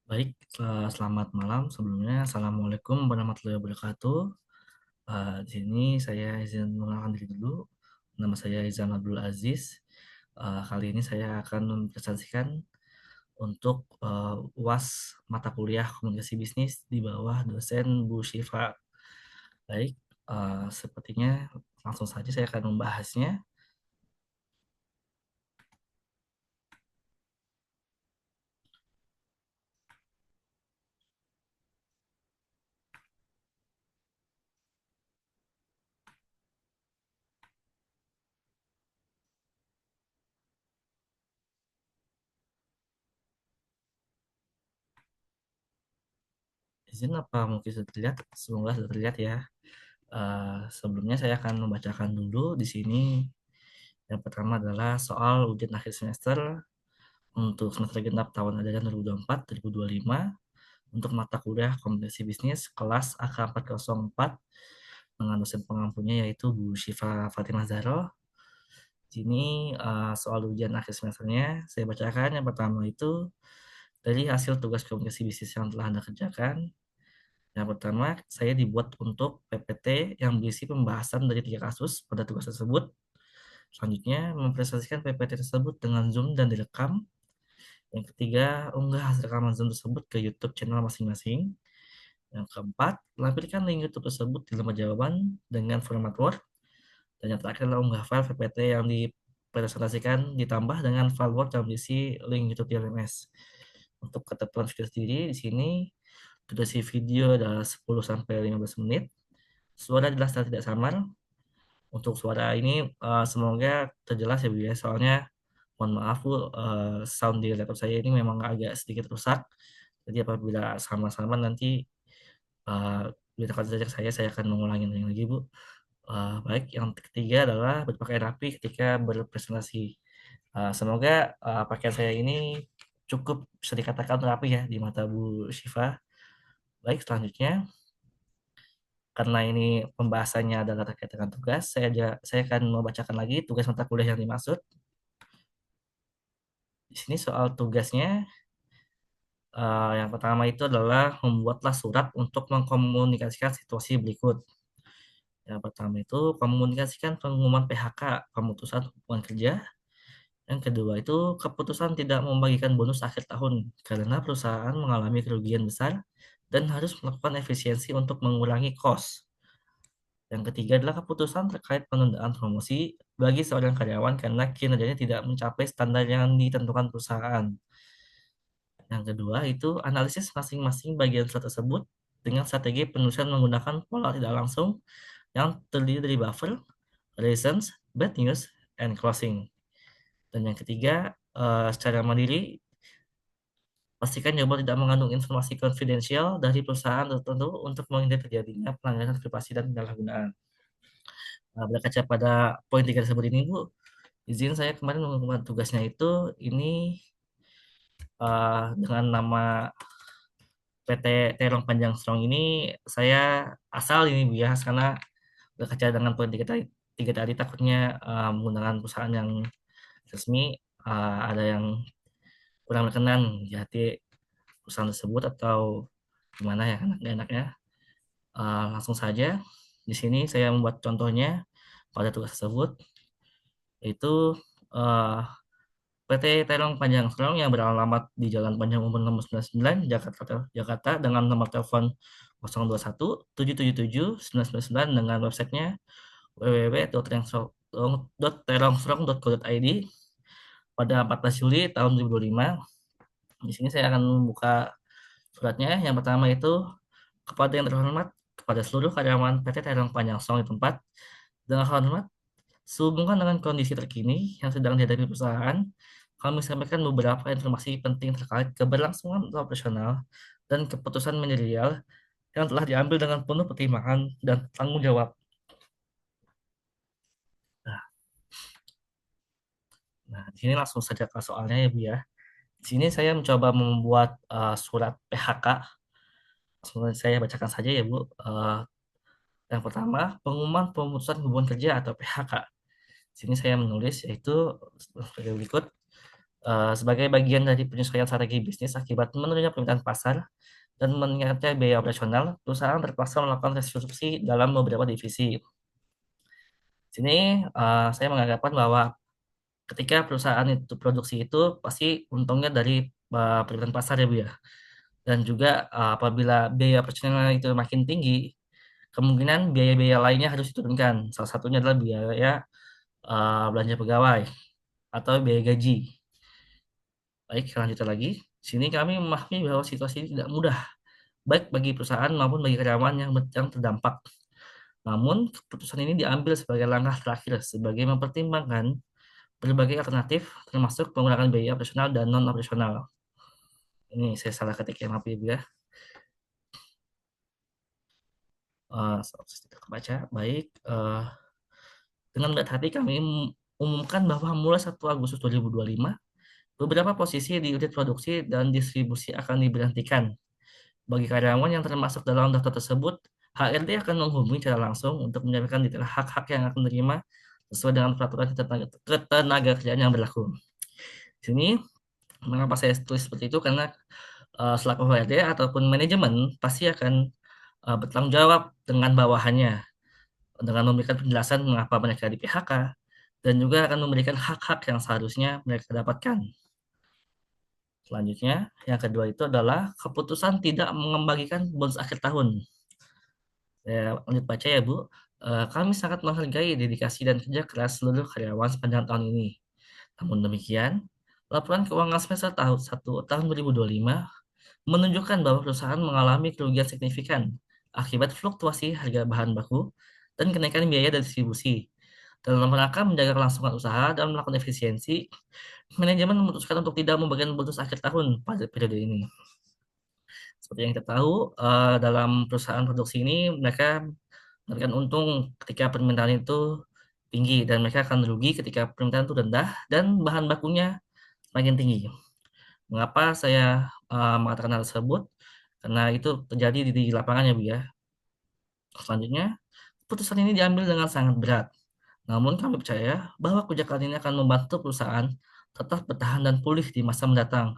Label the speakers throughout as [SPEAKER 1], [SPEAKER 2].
[SPEAKER 1] Baik, selamat malam. Sebelumnya, Assalamualaikum warahmatullahi wabarakatuh. Di sini saya izin mengenalkan diri dulu. Nama saya Izan Abdul Aziz. Kali ini saya akan mempresentasikan untuk UAS mata kuliah komunikasi bisnis di bawah dosen Bu Syifa. Baik, sepertinya langsung saja saya akan membahasnya. Izin apa mungkin sudah terlihat? Semoga sudah terlihat ya. Sebelumnya saya akan membacakan dulu di sini. Yang pertama adalah soal ujian akhir semester untuk semester genap tahun ajaran 2024-2025 untuk mata kuliah komunikasi bisnis kelas AK404 dengan dosen pengampunya yaitu Bu Syifa Fatimah Zahro. Sini soal ujian akhir semesternya saya bacakan. Yang pertama itu dari hasil tugas komunikasi bisnis yang telah Anda kerjakan. Yang pertama, saya dibuat untuk PPT yang berisi pembahasan dari 3 kasus pada tugas tersebut. Selanjutnya, mempresentasikan PPT tersebut dengan Zoom dan direkam. Yang ketiga, unggah hasil rekaman Zoom tersebut ke YouTube channel masing-masing. Yang keempat, lampirkan link YouTube tersebut di lembar jawaban dengan format Word. Dan yang terakhir adalah unggah file PPT yang dipresentasikan ditambah dengan file Word yang berisi link YouTube di LMS. Untuk ketentuan video sendiri, di sini durasi video adalah 10-15 menit. Suara jelas dan tidak samar. Untuk suara ini semoga terjelas ya Bu ya. Soalnya mohon maaf Bu, sound di laptop saya ini memang agak sedikit rusak. Jadi apabila sama-sama nanti uh, beritakan saja ke saya akan mengulangi lagi Bu. Baik, yang ketiga adalah berpakaian rapi ketika berpresentasi. Semoga pakaian saya ini cukup bisa dikatakan rapi ya di mata Bu Syifa. Baik, selanjutnya karena ini pembahasannya adalah terkait dengan tugas, saya akan membacakan lagi tugas mata kuliah yang dimaksud. Di sini soal tugasnya, yang pertama itu adalah membuatlah surat untuk mengkomunikasikan situasi berikut. Yang pertama itu komunikasikan pengumuman PHK, pemutusan hubungan kerja. Yang kedua itu keputusan tidak membagikan bonus akhir tahun karena perusahaan mengalami kerugian besar dan harus melakukan efisiensi untuk mengurangi kos. Yang ketiga adalah keputusan terkait penundaan promosi bagi seorang karyawan karena kinerjanya tidak mencapai standar yang ditentukan perusahaan. Yang kedua itu analisis masing-masing bagian surat tersebut dengan strategi penulisan menggunakan pola tidak langsung yang terdiri dari buffer, reasons, bad news, and closing. Dan yang ketiga, secara mandiri, pastikan jawaban tidak mengandung informasi konfidensial dari perusahaan tertentu untuk menghindari terjadinya pelanggaran privasi dan penyalahgunaan. Berkaca pada poin tiga tersebut ini, Bu, izin saya kemarin melakukan tugasnya itu ini dengan nama PT Terong Panjang Strong ini saya asal ini bias karena berkaca dengan poin tiga tadi takutnya menggunakan perusahaan yang resmi ada yang kurang berkenan di hati perusahaan tersebut atau gimana ya kan nggak enaknya. Langsung saja di sini saya membuat contohnya pada tugas tersebut yaitu uh, PT Telong Panjang Serong yang beralamat di Jalan Panjang Umur nomor 99, Jakarta, Jakarta dengan nomor telepon 021 777 999 dengan websitenya www.telongsrong.co.id pada 14 Juli tahun 2025. Di sini saya akan membuka suratnya. Yang pertama itu kepada yang terhormat, kepada seluruh karyawan PT Telong Panjang Serong di tempat, dengan hormat, sehubungan dengan kondisi terkini yang sedang dihadapi perusahaan, kami sampaikan beberapa informasi penting terkait keberlangsungan operasional dan keputusan manajerial yang telah diambil dengan penuh pertimbangan dan tanggung jawab. Nah, di sini langsung saja ke soalnya ya Bu ya. Di sini saya mencoba membuat surat PHK. Langsung saya bacakan saja ya Bu. Yang pertama, pengumuman pemutusan hubungan kerja atau PHK. Di sini saya menulis yaitu sebagai berikut. Sebagai bagian dari penyesuaian strategi bisnis akibat menurunnya permintaan pasar dan meningkatnya biaya operasional, perusahaan terpaksa melakukan restrukturasi dalam beberapa divisi. Sini saya menganggapan bahwa ketika perusahaan itu produksi itu pasti untungnya dari permintaan pasar ya Bu ya. Dan juga apabila biaya operasional itu makin tinggi, kemungkinan biaya-biaya lainnya harus diturunkan. Salah satunya adalah biaya belanja pegawai atau biaya gaji. Baik, lanjut lagi. Sini kami memahami bahwa situasi ini tidak mudah, baik bagi perusahaan maupun bagi karyawan yang terdampak. Namun, keputusan ini diambil sebagai langkah terakhir sebagai mempertimbangkan berbagai alternatif, termasuk pengurangan biaya operasional dan non-operasional. Ini saya salah ketik ya, maaf ya, Bu ya. Tidak kebaca. Baik, dengan berat hati kami umumkan bahwa mulai 1 Agustus 2025, beberapa posisi di unit produksi dan distribusi akan diberhentikan. Bagi karyawan yang termasuk dalam daftar tersebut, HRD akan menghubungi secara langsung untuk menyampaikan detail hak-hak yang akan menerima sesuai dengan peraturan ketenaga kerjaan yang berlaku. Di sini, mengapa saya tulis seperti itu? Karena selaku HRD ataupun manajemen pasti akan bertanggung jawab dengan bawahannya dengan memberikan penjelasan mengapa mereka di PHK dan juga akan memberikan hak-hak yang seharusnya mereka dapatkan. Selanjutnya, yang kedua itu adalah keputusan tidak mengembalikan bonus akhir tahun. Saya lanjut baca ya, Bu. Kami sangat menghargai dedikasi dan kerja keras seluruh karyawan sepanjang tahun ini. Namun demikian, laporan keuangan semester tahun 1 tahun 2025 menunjukkan bahwa perusahaan mengalami kerugian signifikan akibat fluktuasi harga bahan baku dan kenaikan biaya dan distribusi. Dalam rangka menjaga kelangsungan usaha dan melakukan efisiensi, manajemen memutuskan untuk tidak membagikan bonus akhir tahun pada periode ini. Seperti yang kita tahu, dalam perusahaan produksi ini mereka memberikan untung ketika permintaan itu tinggi dan mereka akan rugi ketika permintaan itu rendah dan bahan bakunya makin tinggi. Mengapa saya mengatakan hal tersebut? Karena itu terjadi di lapangan ya Bu ya. Selanjutnya, keputusan ini diambil dengan sangat berat. Namun kami percaya bahwa kebijakan ini akan membantu perusahaan tetap bertahan dan pulih di masa mendatang.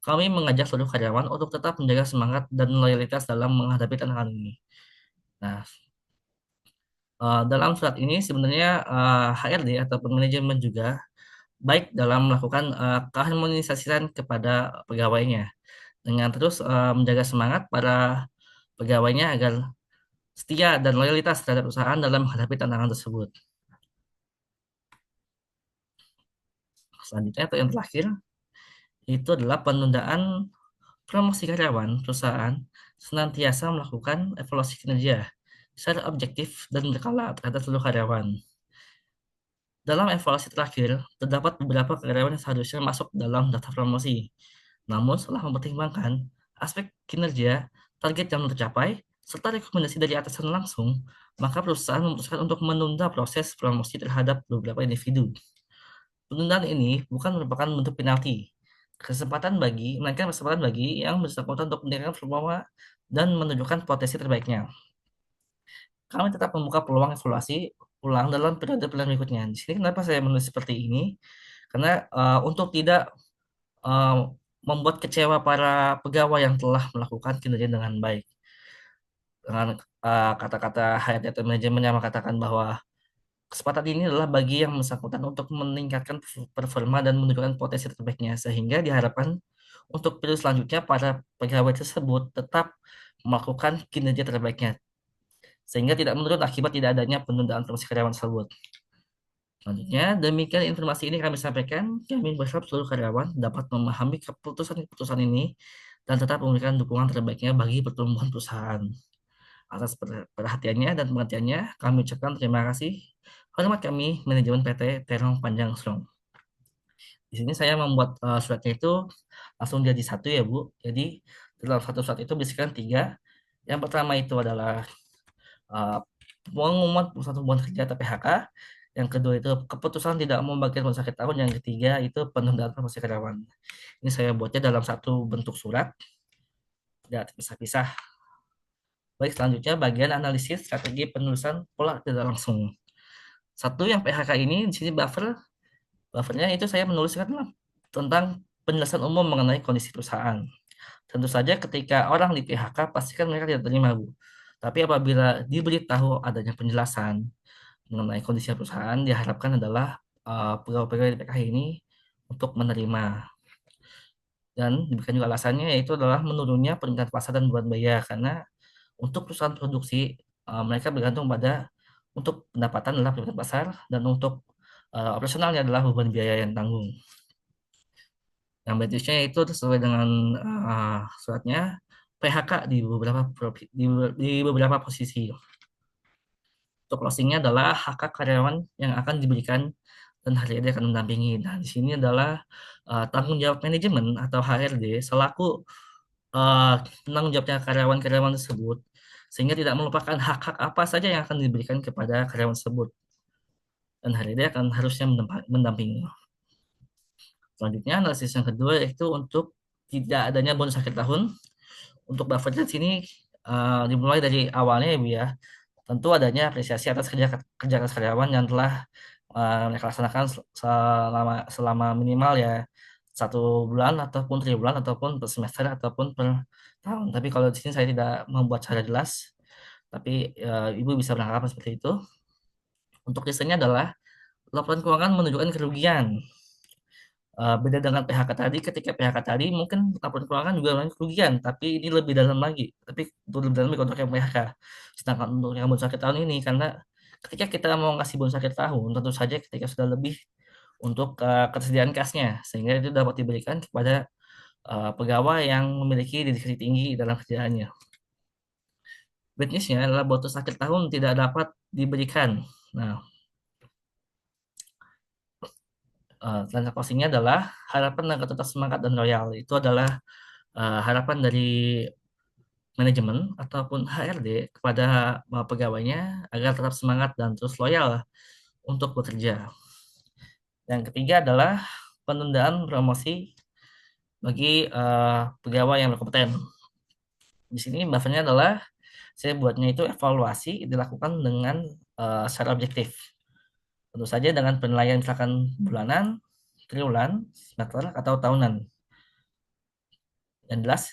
[SPEAKER 1] Kami mengajak seluruh karyawan untuk tetap menjaga semangat dan loyalitas dalam menghadapi tantangan ini. Nah, dalam surat ini sebenarnya HRD ataupun manajemen juga baik dalam melakukan keharmonisasian kepada pegawainya dengan terus menjaga semangat para pegawainya agar setia dan loyalitas terhadap perusahaan dalam menghadapi tantangan tersebut. Selanjutnya atau yang terakhir itu adalah penundaan promosi karyawan perusahaan senantiasa melakukan evaluasi kinerja secara objektif dan berkala terhadap seluruh karyawan. Dalam evaluasi terakhir, terdapat beberapa karyawan yang seharusnya masuk dalam daftar promosi. Namun, setelah mempertimbangkan aspek kinerja, target yang tercapai, serta rekomendasi dari atasan langsung, maka perusahaan memutuskan untuk menunda proses promosi terhadap beberapa individu. Penundaan ini bukan merupakan bentuk penalti, melainkan kesempatan bagi yang bersangkutan untuk meningkatkan performa dan menunjukkan potensi terbaiknya. Kami tetap membuka peluang evaluasi ulang dalam periode pilihan berikutnya. Di sini kenapa saya menulis seperti ini? Karena untuk tidak eh, membuat kecewa para pegawai yang telah melakukan kinerja dengan baik. Dengan kata-kata HRD atau manajemen yang mengatakan bahwa kesempatan ini adalah bagi yang bersangkutan untuk meningkatkan performa dan menunjukkan potensi terbaiknya, sehingga diharapkan untuk periode selanjutnya para pegawai tersebut tetap melakukan kinerja terbaiknya, sehingga tidak menurun akibat tidak adanya penundaan promosi karyawan tersebut. Selanjutnya, demikian informasi ini kami sampaikan. Kami berharap seluruh karyawan dapat memahami keputusan-keputusan ini dan tetap memberikan dukungan terbaiknya bagi pertumbuhan perusahaan. Atas perhatiannya dan pengertiannya, kami ucapkan terima kasih. Hormat kami, manajemen PT Terong Panjang Strong. Di sini saya membuat suratnya itu langsung jadi satu ya Bu. Jadi dalam satu surat itu berisikan tiga. Yang pertama itu adalah uh, pengumuman perusahaan hubungan kerja atau PHK. Yang kedua itu keputusan tidak membagikan bonus akhir tahun. Yang ketiga itu penundaan promosi karyawan. Ini saya buatnya dalam satu bentuk surat, tidak terpisah-pisah. Baik, selanjutnya bagian analisis strategi penulisan pola tidak langsung. Satu yang PHK ini di sini buffernya itu saya menuliskan tentang penjelasan umum mengenai kondisi perusahaan. Tentu saja ketika orang di PHK pasti kan mereka tidak terima, Bu. Tapi apabila diberitahu adanya penjelasan mengenai kondisi perusahaan, diharapkan adalah pegawai-pegawai di PKH ini untuk menerima. Dan diberikan juga alasannya yaitu adalah menurunnya permintaan pasar dan beban biaya karena untuk perusahaan produksi mereka bergantung pada untuk pendapatan adalah permintaan pasar dan untuk operasionalnya adalah beban biaya yang tanggung. Yang medisnya itu sesuai dengan suratnya PHK di beberapa di beberapa posisi. Untuk closingnya adalah hak hak karyawan yang akan diberikan dan HRD akan mendampingi. Nah, di sini adalah tanggung jawab manajemen atau HRD selaku eh, penanggung jawabnya karyawan-karyawan tersebut, sehingga tidak melupakan hak-hak apa saja yang akan diberikan kepada karyawan tersebut. Dan HRD akan harusnya mendampingi. Selanjutnya, analisis yang kedua yaitu untuk tidak adanya bonus akhir tahun. Untuk buffer di sini dimulai dari awalnya ya Bu ya. Tentu adanya apresiasi atas kerja kerja keras karyawan yang telah mereka laksanakan selama selama minimal ya 1 bulan ataupun 3 bulan ataupun per semester ataupun per tahun. Tapi kalau di sini saya tidak membuat secara jelas, tapi Ibu bisa beranggapan seperti itu. Untuk desainnya adalah laporan keuangan menunjukkan kerugian. Beda dengan PHK tadi, ketika PHK tadi mungkin laporan keuangan juga mengandung kerugian, tapi ini lebih dalam lagi. Tapi untuk lebih dalam lagi untuk yang PHK. Sedangkan untuk yang bonus akhir tahun ini, karena ketika kita mau ngasih bonus akhir tahun, tentu saja ketika sudah lebih untuk ketersediaan kasnya, sehingga itu dapat diberikan kepada pegawai yang memiliki dedikasi tinggi dalam kerjaannya. Bad news-nya adalah bonus akhir tahun tidak dapat diberikan. Nah, tanda closing-nya adalah harapan agar tetap semangat dan loyal. Itu adalah harapan dari manajemen ataupun HRD kepada pegawainya agar tetap semangat dan terus loyal untuk bekerja. Yang ketiga adalah penundaan promosi bagi pegawai yang berkompeten. Di sini bahasanya adalah saya buatnya itu evaluasi dilakukan dengan secara objektif. Tentu saja dengan penilaian misalkan bulanan, triwulan, semester, atau tahunan. Yang jelas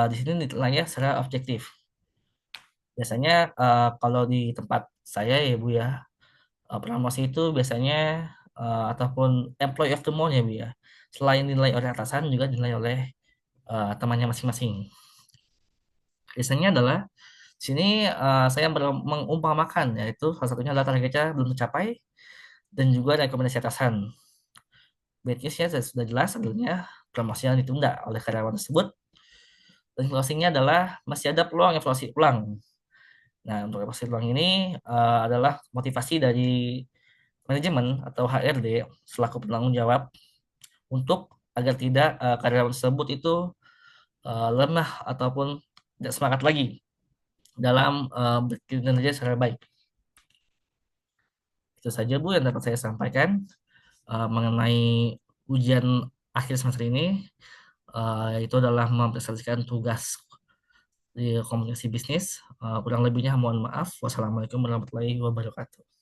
[SPEAKER 1] di sini nilainya secara objektif. Biasanya kalau di tempat saya ya Bu ya, promosi itu biasanya ataupun employee of the month ya Bu ya. Selain dinilai oleh atasan juga dinilai oleh temannya masing-masing. Biasanya adalah di sini saya mengumpamakan yaitu salah satunya adalah targetnya belum tercapai dan juga rekomendasi atasan. Bad newsnya sudah jelas sebenarnya promosi yang ditunda oleh karyawan tersebut dan closingnya adalah masih ada peluang evaluasi ulang. Nah, untuk evaluasi ulang ini adalah motivasi dari manajemen atau HRD selaku penanggung jawab untuk agar tidak karyawan tersebut itu lemah ataupun tidak semangat lagi dalam berkinerja secara baik. Itu saja Bu yang dapat saya sampaikan mengenai ujian akhir semester ini. Itu adalah mempresentasikan tugas di komunikasi bisnis. Kurang lebihnya mohon maaf. Wassalamualaikum warahmatullahi wabarakatuh.